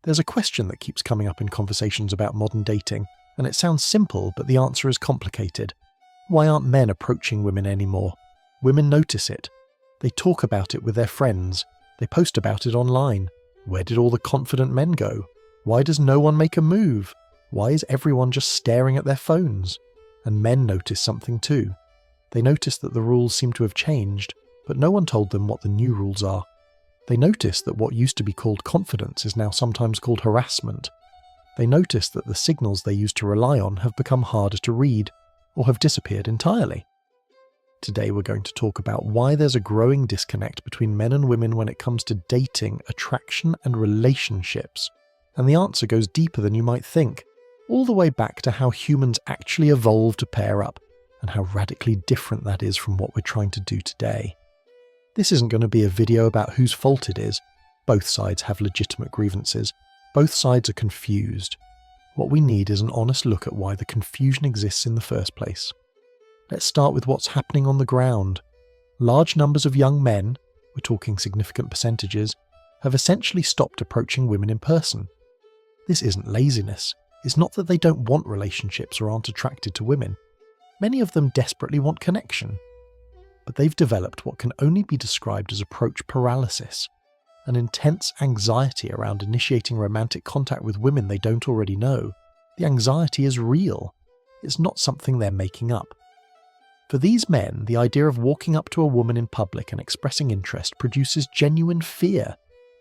There's a question that keeps coming up in conversations about modern dating, and it sounds simple, but the answer is complicated. Why aren't men approaching women anymore? Women notice it. They talk about it with their friends. They post about it online. Where did all the confident men go? Why does no one make a move? Why is everyone just staring at their phones? And men notice something too. They notice that the rules seem to have changed, but no one told them what the new rules are. They notice that what used to be called confidence is now sometimes called harassment. They notice that the signals they used to rely on have become harder to read, or have disappeared entirely. Today we're going to talk about why there's a growing disconnect between men and women when it comes to dating, attraction, and relationships. And the answer goes deeper than you might think, all the way back to how humans actually evolved to pair up, and how radically different that is from what we're trying to do today. This isn't going to be a video about whose fault it is. Both sides have legitimate grievances. Both sides are confused. What we need is an honest look at why the confusion exists in the first place. Let's start with what's happening on the ground. Large numbers of young men, we're talking significant percentages, have essentially stopped approaching women in person. This isn't laziness. It's not that they don't want relationships or aren't attracted to women. Many of them desperately want connection. But they've developed what can only be described as approach paralysis, an intense anxiety around initiating romantic contact with women they don't already know. The anxiety is real. It's not something they're making up. For these men, the idea of walking up to a woman in public and expressing interest produces genuine fear.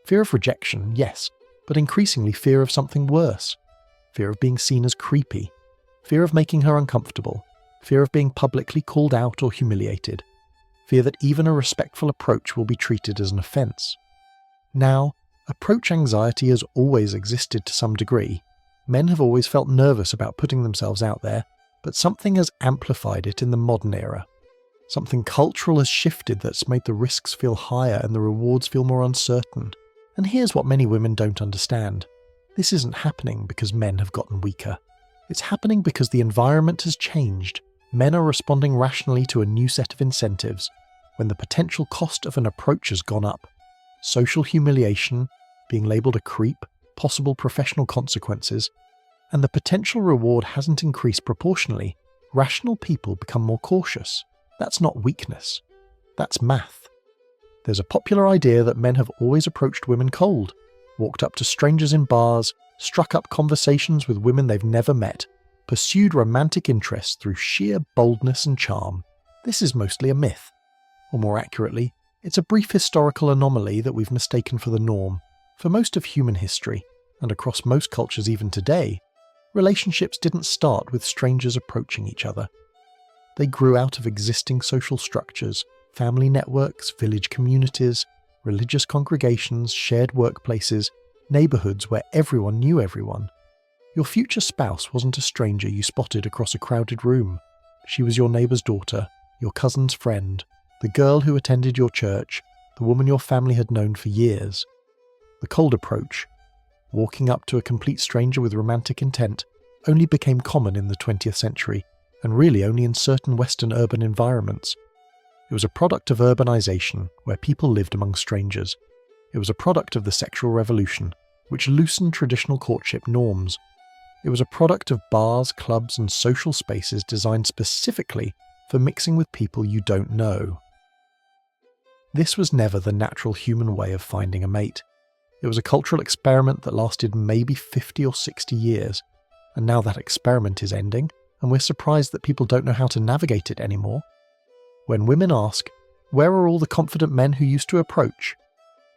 Fear of rejection, yes, but increasingly fear of something worse. Fear of being seen as creepy. Fear of making her uncomfortable. Fear of being publicly called out or humiliated. Fear that even a respectful approach will be treated as an offence. Now, approach anxiety has always existed to some degree. Men have always felt nervous about putting themselves out there, but something has amplified it in the modern era. Something cultural has shifted that's made the risks feel higher and the rewards feel more uncertain. And here's what many women don't understand. This isn't happening because men have gotten weaker. It's happening because the environment has changed. Men are responding rationally to a new set of incentives, when the potential cost of an approach has gone up. Social humiliation, being labelled a creep, possible professional consequences, and the potential reward hasn't increased proportionally. Rational people become more cautious. That's not weakness. That's math. There's a popular idea that men have always approached women cold, walked up to strangers in bars, struck up conversations with women they've never met, pursued romantic interest through sheer boldness and charm. This is mostly a myth. Or more accurately, it's a brief historical anomaly that we've mistaken for the norm. For most of human history, and across most cultures even today, relationships didn't start with strangers approaching each other. They grew out of existing social structures, family networks, village communities, religious congregations, shared workplaces, neighbourhoods where everyone knew everyone. Your future spouse wasn't a stranger you spotted across a crowded room. She was your neighbour's daughter, your cousin's friend, the girl who attended your church, the woman your family had known for years. The cold approach, walking up to a complete stranger with romantic intent, only became common in the 20th century, and really only in certain Western urban environments. It was a product of urbanisation, where people lived among strangers. It was a product of the sexual revolution, which loosened traditional courtship norms. It was a product of bars, clubs, and social spaces designed specifically for mixing with people you don't know. This was never the natural human way of finding a mate. It was a cultural experiment that lasted maybe 50 or 60 years, and now that experiment is ending, and we're surprised that people don't know how to navigate it anymore. When women ask, where are all the confident men who used to approach?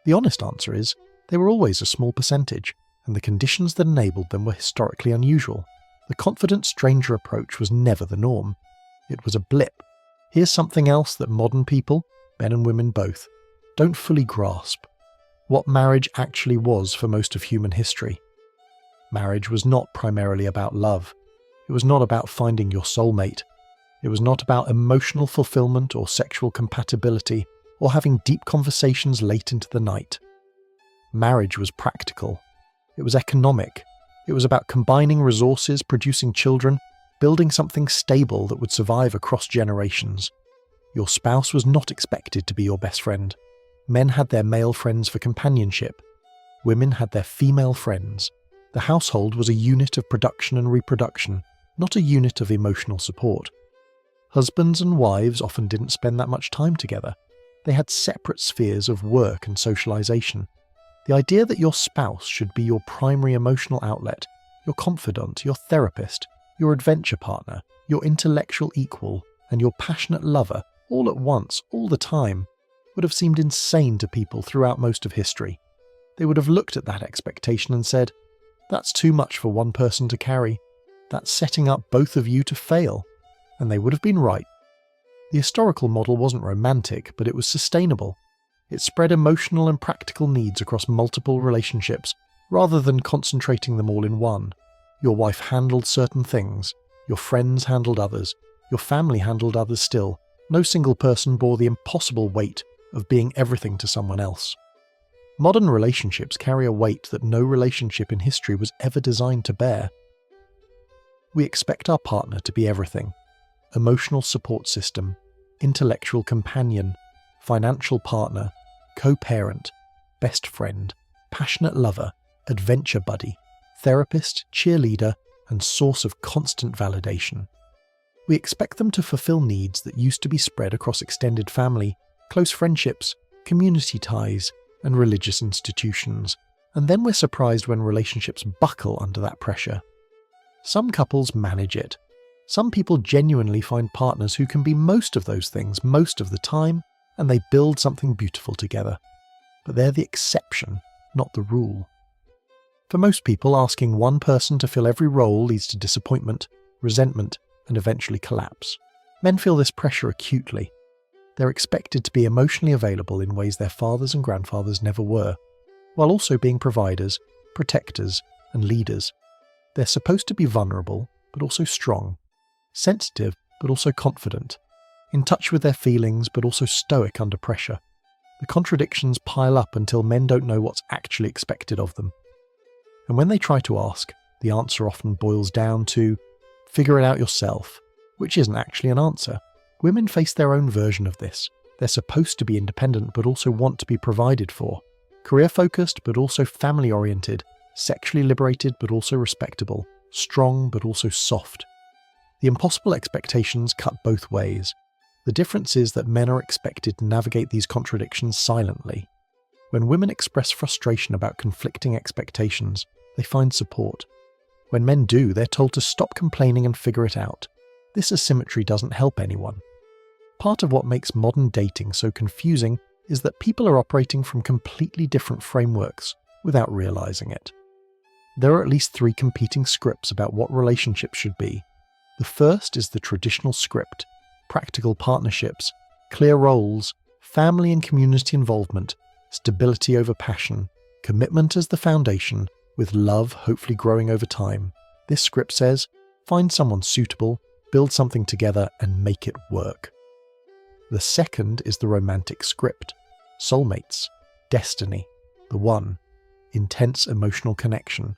The honest answer is, they were always a small percentage, and the conditions that enabled them were historically unusual. The confident stranger approach was never the norm. It was a blip. Here's something else that modern people, men and women both, don't fully grasp. What marriage actually was for most of human history. Marriage was not primarily about love. It was not about finding your soulmate. It was not about emotional fulfillment or sexual compatibility or having deep conversations late into the night. Marriage was practical. It was economic. It was about combining resources, producing children, building something stable that would survive across generations. Your spouse was not expected to be your best friend. Men had their male friends for companionship. Women had their female friends. The household was a unit of production and reproduction, not a unit of emotional support. Husbands and wives often didn't spend that much time together. They had separate spheres of work and socialization. The idea that your spouse should be your primary emotional outlet, your confidant, your therapist, your adventure partner, your intellectual equal, and your passionate lover, all at once, all the time, would have seemed insane to people throughout most of history. They would have looked at that expectation and said, "That's too much for one person to carry. That's setting up both of you to fail." And they would have been right. The historical model wasn't romantic, but it was sustainable. It spread emotional and practical needs across multiple relationships, rather than concentrating them all in one. Your wife handled certain things, your friends handled others, your family handled others still. No single person bore the impossible weight of being everything to someone else. Modern relationships carry a weight that no relationship in history was ever designed to bear. We expect our partner to be everything: emotional support system, intellectual companion, financial partner, co-parent, best friend, passionate lover, adventure buddy, therapist, cheerleader, and source of constant validation. We expect them to fulfill needs that used to be spread across extended family, close friendships, community ties, and religious institutions, and then we're surprised when relationships buckle under that pressure. Some couples manage it. Some people genuinely find partners who can be most of those things most of the time, and they build something beautiful together. But they're the exception, not the rule. For most people, asking one person to fill every role leads to disappointment, resentment, and eventually collapse. Men feel this pressure acutely. They're expected to be emotionally available in ways their fathers and grandfathers never were, while also being providers, protectors, and leaders. They're supposed to be vulnerable, but also strong, sensitive, but also confident, in touch with their feelings, but also stoic under pressure. The contradictions pile up until men don't know what's actually expected of them. And when they try to ask, the answer often boils down to, "Figure it out yourself," which isn't actually an answer. Women face their own version of this. They're supposed to be independent, but also want to be provided for. Career-focused, but also family-oriented. Sexually liberated, but also respectable. Strong, but also soft. The impossible expectations cut both ways. The difference is that men are expected to navigate these contradictions silently. When women express frustration about conflicting expectations, they find support. When men do, they're told to stop complaining and figure it out. This asymmetry doesn't help anyone. Part of what makes modern dating so confusing is that people are operating from completely different frameworks without realizing it. There are at least 3 competing scripts about what relationships should be. The first is the traditional script: practical partnerships, clear roles, family and community involvement, stability over passion, commitment as the foundation, with love hopefully growing over time. This script says, find someone suitable, build something together, and make it work. The second is the romantic script: soulmates, destiny, the one, intense emotional connection,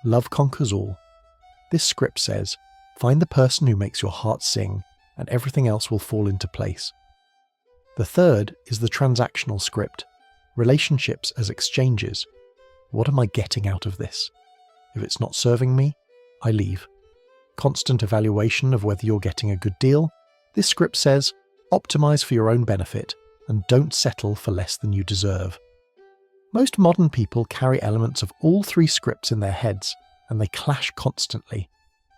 love conquers all. This script says, find the person who makes your heart sing, and everything else will fall into place. The third is the transactional script: relationships as exchanges. What am I getting out of this? If it's not serving me, I leave. Constant evaluation of whether you're getting a good deal. This script says, optimize for your own benefit, and don't settle for less than you deserve. Most modern people carry elements of all 3 scripts in their heads, and they clash constantly.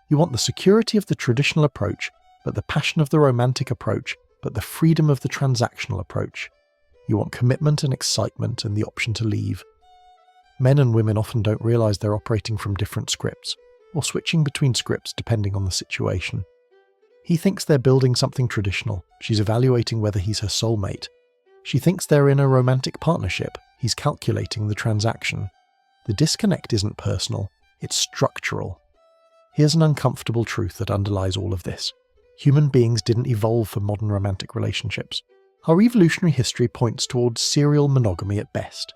You want the security of the traditional approach, but the passion of the romantic approach, but the freedom of the transactional approach. You want commitment and excitement and the option to leave. Men and women often don't realize they're operating from different scripts, or switching between scripts depending on the situation. He thinks they're building something traditional. She's evaluating whether he's her soulmate. She thinks they're in a romantic partnership. He's calculating the transaction. The disconnect isn't personal, it's structural. Here's an uncomfortable truth that underlies all of this. Human beings didn't evolve for modern romantic relationships. Our evolutionary history points towards serial monogamy at best.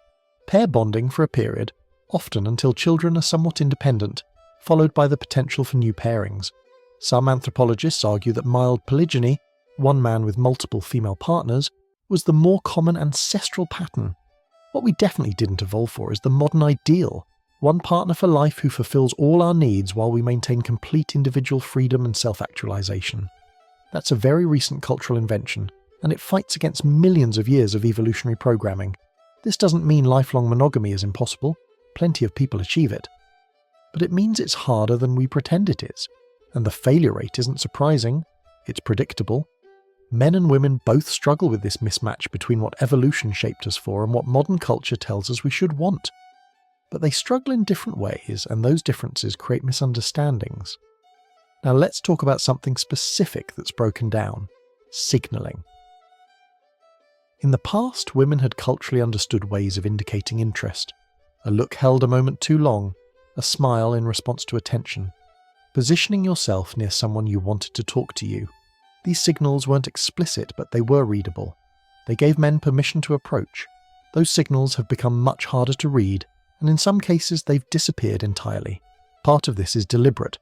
Pair bonding for a period, often until children are somewhat independent, followed by the potential for new pairings. Some anthropologists argue that mild polygyny, one man with multiple female partners, was the more common ancestral pattern. What we definitely didn't evolve for is the modern ideal. One partner for life who fulfills all our needs while we maintain complete individual freedom and self-actualization. That's a very recent cultural invention, and it fights against millions of years of evolutionary programming. This doesn't mean lifelong monogamy is impossible. Plenty of people achieve it. But it means it's harder than we pretend it is. And the failure rate isn't surprising. It's predictable. Men and women both struggle with this mismatch between what evolution shaped us for and what modern culture tells us we should want. But they struggle in different ways, and those differences create misunderstandings. Now let's talk about something specific that's broken down: signalling. In the past, women had culturally understood ways of indicating interest. A look held a moment too long, a smile in response to attention, positioning yourself near someone you wanted to talk to you. These signals weren't explicit, but they were readable. They gave men permission to approach. Those signals have become much harder to read, and in some cases they've disappeared entirely. Part of this is deliberate.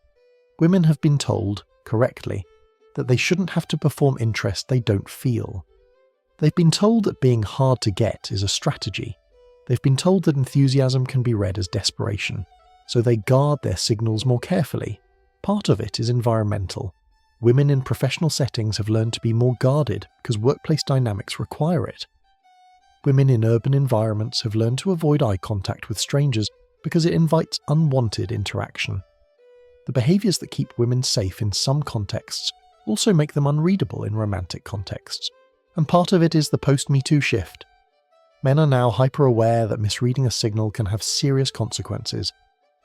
Women have been told, correctly, that they shouldn't have to perform interest they don't feel. They've been told that being hard to get is a strategy. They've been told that enthusiasm can be read as desperation, so they guard their signals more carefully. Part of it is environmental. Women in professional settings have learned to be more guarded because workplace dynamics require it. Women in urban environments have learned to avoid eye contact with strangers because it invites unwanted interaction. The behaviours that keep women safe in some contexts also make them unreadable in romantic contexts. And part of it is the post-Me Too shift. Men are now hyper-aware that misreading a signal can have serious consequences.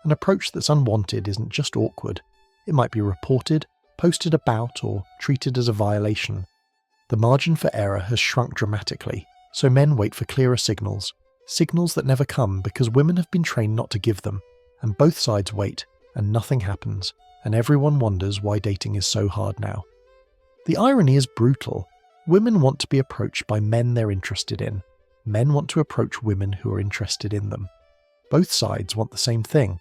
An approach that's unwanted isn't just awkward. It might be reported, posted about, or treated as a violation. The margin for error has shrunk dramatically, so men wait for clearer signals. Signals that never come because women have been trained not to give them, and both sides wait, and nothing happens, and everyone wonders why dating is so hard now. The irony is brutal. Women want to be approached by men they're interested in. Men want to approach women who are interested in them. Both sides want the same thing,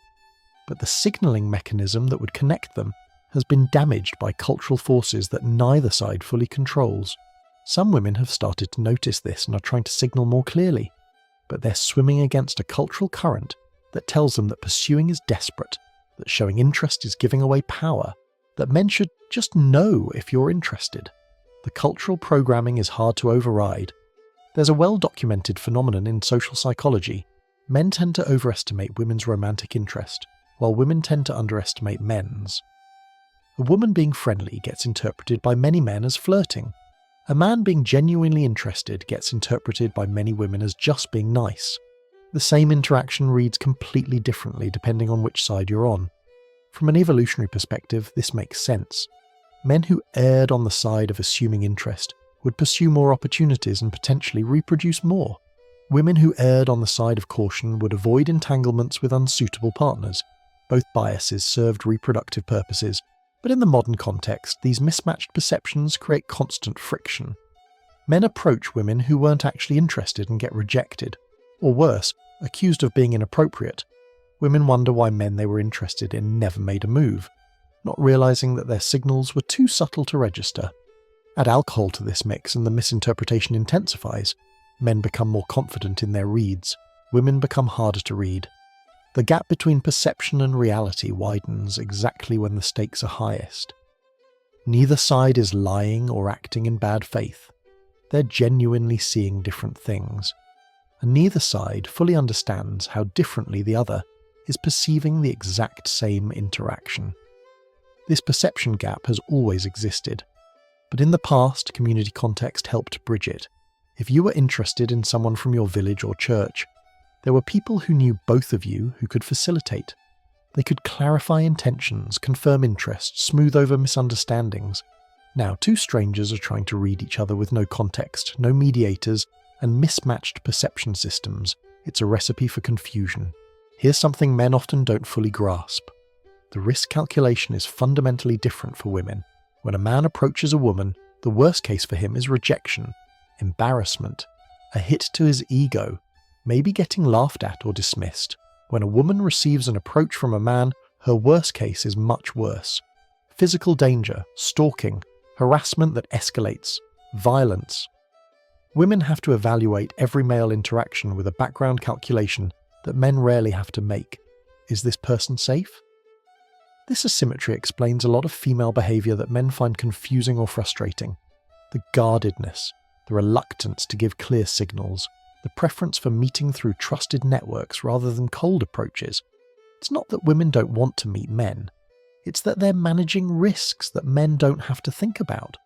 but the signalling mechanism that would connect them has been damaged by cultural forces that neither side fully controls. Some women have started to notice this and are trying to signal more clearly, but they're swimming against a cultural current that tells them that pursuing is desperate, that showing interest is giving away power, that men should just know if you're interested. The cultural programming is hard to override. There's a well-documented phenomenon in social psychology. Men tend to overestimate women's romantic interest, while women tend to underestimate men's. A woman being friendly gets interpreted by many men as flirting. A man being genuinely interested gets interpreted by many women as just being nice. The same interaction reads completely differently depending on which side you're on. From an evolutionary perspective, this makes sense. Men who erred on the side of assuming interest would pursue more opportunities and potentially reproduce more. Women who erred on the side of caution would avoid entanglements with unsuitable partners. Both biases served reproductive purposes, but in the modern context, these mismatched perceptions create constant friction. Men approach women who weren't actually interested and get rejected, or worse, accused of being inappropriate. Women wonder why men they were interested in never made a move, not realizing that their signals were too subtle to register. Add alcohol to this mix and the misinterpretation intensifies. Men become more confident in their reads. Women become harder to read. The gap between perception and reality widens exactly when the stakes are highest. Neither side is lying or acting in bad faith. They're genuinely seeing different things. And neither side fully understands how differently the other is perceiving the exact same interaction. This perception gap has always existed, but in the past, community context helped bridge it. If you were interested in someone from your village or church, there were people who knew both of you who could facilitate. They could clarify intentions, confirm interest, smooth over misunderstandings. Now, two strangers are trying to read each other with no context, no mediators, and mismatched perception systems. It's a recipe for confusion. Here's something men often don't fully grasp. The risk calculation is fundamentally different for women. When a man approaches a woman, the worst case for him is rejection, embarrassment, a hit to his ego, maybe getting laughed at or dismissed. When a woman receives an approach from a man, her worst case is much worse. Physical danger, stalking, harassment that escalates, violence. Women have to evaluate every male interaction with a background calculation that men rarely have to make. Is this person safe? This asymmetry explains a lot of female behaviour that men find confusing or frustrating. The guardedness, the reluctance to give clear signals, the preference for meeting through trusted networks rather than cold approaches. It's not that women don't want to meet men. It's that they're managing risks that men don't have to think about.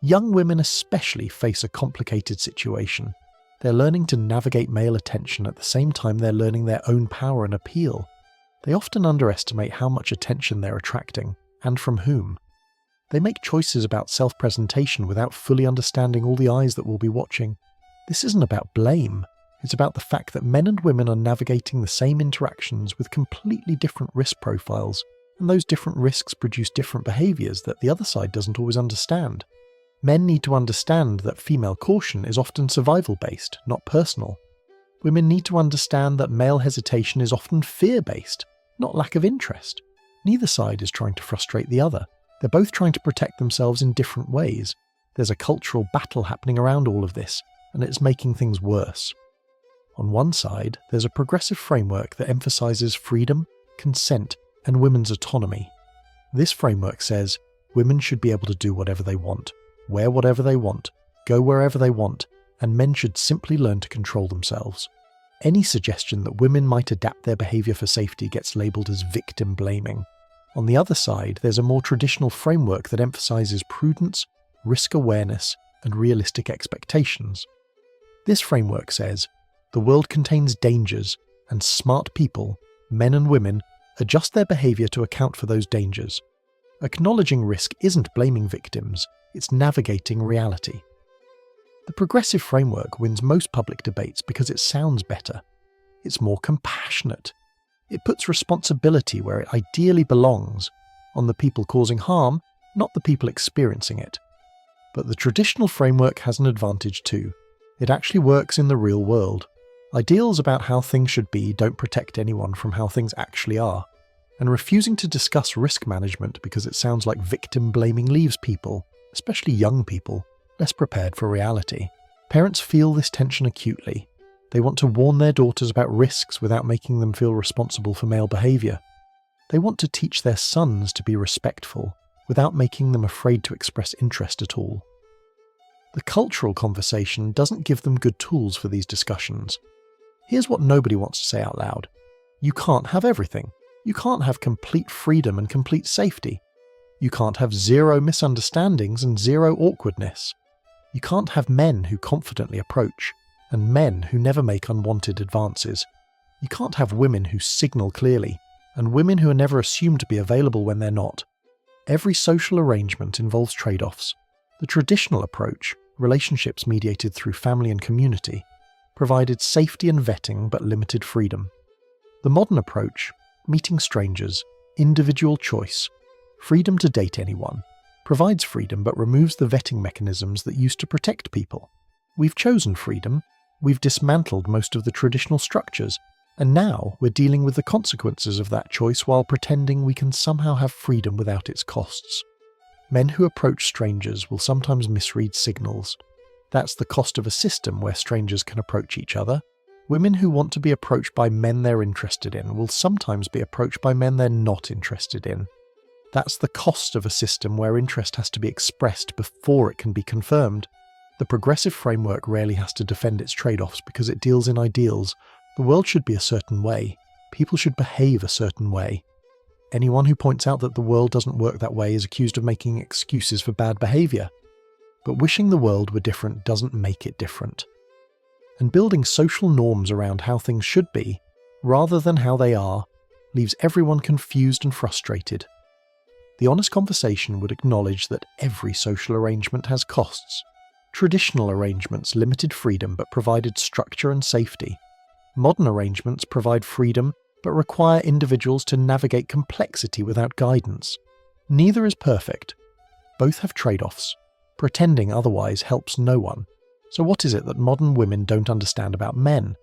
Young women especially face a complicated situation. They're learning to navigate male attention at the same time they're learning their own power and appeal. They often underestimate how much attention they're attracting, and from whom. They make choices about self-presentation without fully understanding all the eyes that will be watching. This isn't about blame. It's about the fact that men and women are navigating the same interactions with completely different risk profiles, and those different risks produce different behaviours that the other side doesn't always understand. Men need to understand that female caution is often survival-based, not personal. Women need to understand that male hesitation is often fear-based, not lack of interest. Neither side is trying to frustrate the other. They're both trying to protect themselves in different ways. There's a cultural battle happening around all of this, and it's making things worse. On one side, there's a progressive framework that emphasizes freedom, consent, and women's autonomy. This framework says women should be able to do whatever they want, wear whatever they want, go wherever they want, and men should simply learn to control themselves. Any suggestion that women might adapt their behaviour for safety gets labelled as victim blaming. On the other side, there's a more traditional framework that emphasises prudence, risk awareness, and realistic expectations. This framework says, the world contains dangers, and smart people, men and women, adjust their behaviour to account for those dangers. Acknowledging risk isn't blaming victims, it's navigating reality. The progressive framework wins most public debates because it sounds better. It's more compassionate. It puts responsibility where it ideally belongs, on the people causing harm, not the people experiencing it. But the traditional framework has an advantage too. It actually works in the real world. Ideals about how things should be don't protect anyone from how things actually are. And refusing to discuss risk management because it sounds like victim blaming leaves people, especially young people, less prepared for reality. Parents feel this tension acutely. They want to warn their daughters about risks without making them feel responsible for male behaviour. They want to teach their sons to be respectful without making them afraid to express interest at all. The cultural conversation doesn't give them good tools for these discussions. Here's what nobody wants to say out loud. You can't have everything. You can't have complete freedom and complete safety. You can't have zero misunderstandings and zero awkwardness. You can't have men who confidently approach, and men who never make unwanted advances. You can't have women who signal clearly, and women who are never assumed to be available when they're not. Every social arrangement involves trade-offs. The traditional approach, relationships mediated through family and community, provided safety and vetting but limited freedom. The modern approach, meeting strangers, individual choice, freedom to date anyone, provides freedom but removes the vetting mechanisms that used to protect people. We've chosen freedom, we've dismantled most of the traditional structures, and now we're dealing with the consequences of that choice while pretending we can somehow have freedom without its costs. Men who approach strangers will sometimes misread signals. That's the cost of a system where strangers can approach each other. Women who want to be approached by men they're interested in will sometimes be approached by men they're not interested in. That's the cost of a system where interest has to be expressed before it can be confirmed. The progressive framework rarely has to defend its trade-offs because it deals in ideals. The world should be a certain way. People should behave a certain way. Anyone who points out that the world doesn't work that way is accused of making excuses for bad behaviour. But wishing the world were different doesn't make it different. And building social norms around how things should be, rather than how they are, leaves everyone confused and frustrated. The honest conversation would acknowledge that every social arrangement has costs. Traditional arrangements limited freedom but provided structure and safety. Modern arrangements provide freedom but require individuals to navigate complexity without guidance. Neither is perfect. Both have trade-offs. Pretending otherwise helps no one. So what is it that modern women don't understand about men?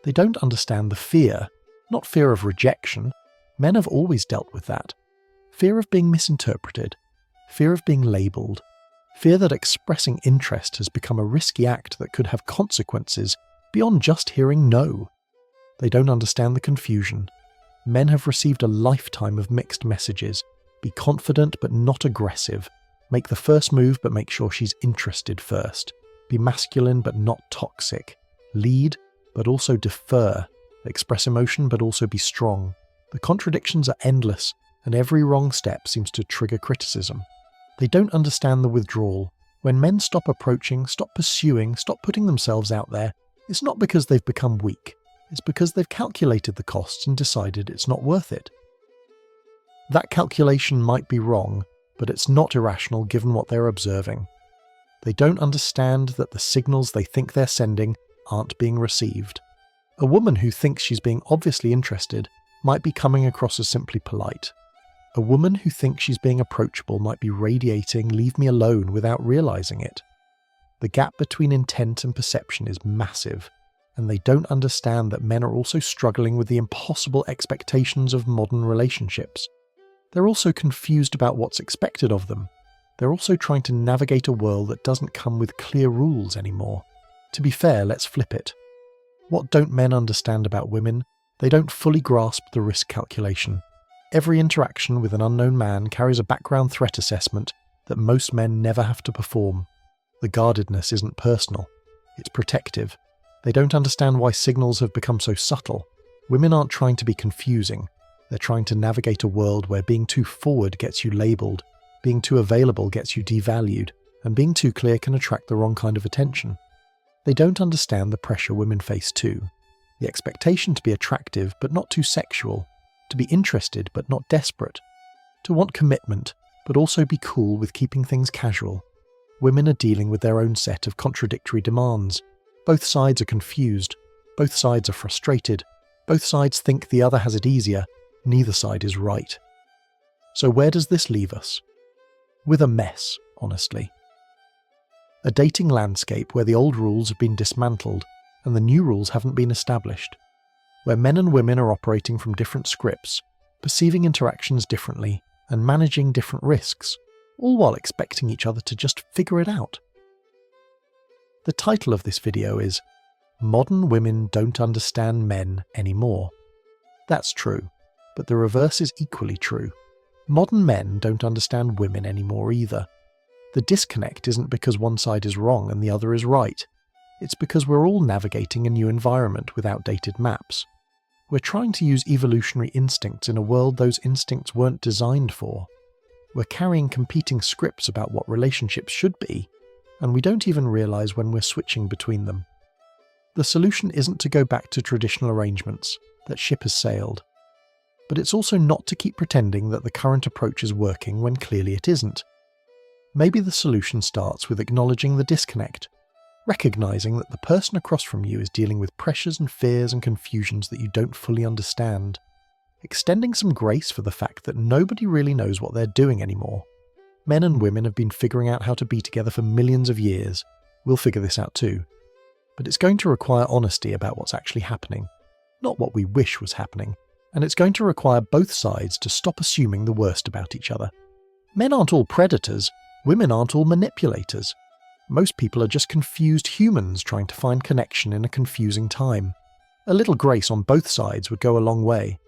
They don't understand the fear, not fear of rejection. Men have always dealt with that. Fear of being misinterpreted, fear of being labelled, Fear that expressing interest has become a risky act that could have consequences beyond just hearing no. They don't understand the confusion. Men have received a lifetime of mixed messages. Be confident but not aggressive. Make the first move but make sure she's interested first. Be masculine but not toxic. Lead but also defer. Express emotion but also be strong. The contradictions are endless, and every wrong step seems to trigger criticism. They don't understand the withdrawal. When men stop approaching, stop pursuing, stop putting themselves out there, it's not because they've become weak. It's because they've calculated the costs and decided it's not worth it. That calculation might be wrong, but it's not irrational given what they're observing. They don't understand that the signals they think they're sending aren't being received. A woman who thinks she's being obviously interested might be coming across as simply polite. A woman who thinks she's being approachable might be radiating "leave me alone" without realizing it. The gap between intent and perception is massive, and they don't understand that men are also struggling with the impossible expectations of modern relationships. They're also confused about what's expected of them. They're also trying to navigate a world that doesn't come with clear rules anymore. To be fair, let's flip it. What don't men understand about women? They don't fully grasp the risk calculation. Every interaction with an unknown man carries a background threat assessment that most men never have to perform. The guardedness isn't personal, it's protective. They don't understand why signals have become so subtle. Women aren't trying to be confusing. They're trying to navigate a world where being too forward gets you labelled, being too available gets you devalued, and being too clear can attract the wrong kind of attention. They don't understand the pressure women face too. The expectation to be attractive but not too sexual, to be interested but not desperate, to want commitment but also be cool with keeping things casual. Women are dealing with their own set of contradictory demands. Both sides are confused, both sides are frustrated, both sides think the other has it easier, neither side is right. So where does this leave us? With a mess, honestly. A dating landscape where the old rules have been dismantled and the new rules haven't been established, where men and women are operating from different scripts, perceiving interactions differently and managing different risks, all while expecting each other to just figure it out. The title of this video is "Modern Women Don't Understand Men Anymore." That's true, but the reverse is equally true. Modern men don't understand women anymore either. The disconnect isn't because one side is wrong and the other is right. It's because we're all navigating a new environment with outdated maps. We're trying to use evolutionary instincts in a world those instincts weren't designed for. We're carrying competing scripts about what relationships should be, and we don't even realize when we're switching between them. The solution isn't to go back to traditional arrangements. That ship has sailed. But it's also not to keep pretending that the current approach is working when clearly it isn't. Maybe the solution starts with acknowledging the disconnect, recognizing that the person across from you is dealing with pressures and fears and confusions that you don't fully understand, extending some grace for the fact that nobody really knows what they're doing anymore. Men and women have been figuring out how to be together for millions of years. We'll figure this out too. But it's going to require honesty about what's actually happening, not what we wish was happening, and it's going to require both sides to stop assuming the worst about each other. Men aren't all predators, women aren't all manipulators. Most people are just confused humans trying to find connection in a confusing time. A little grace on both sides would go a long way.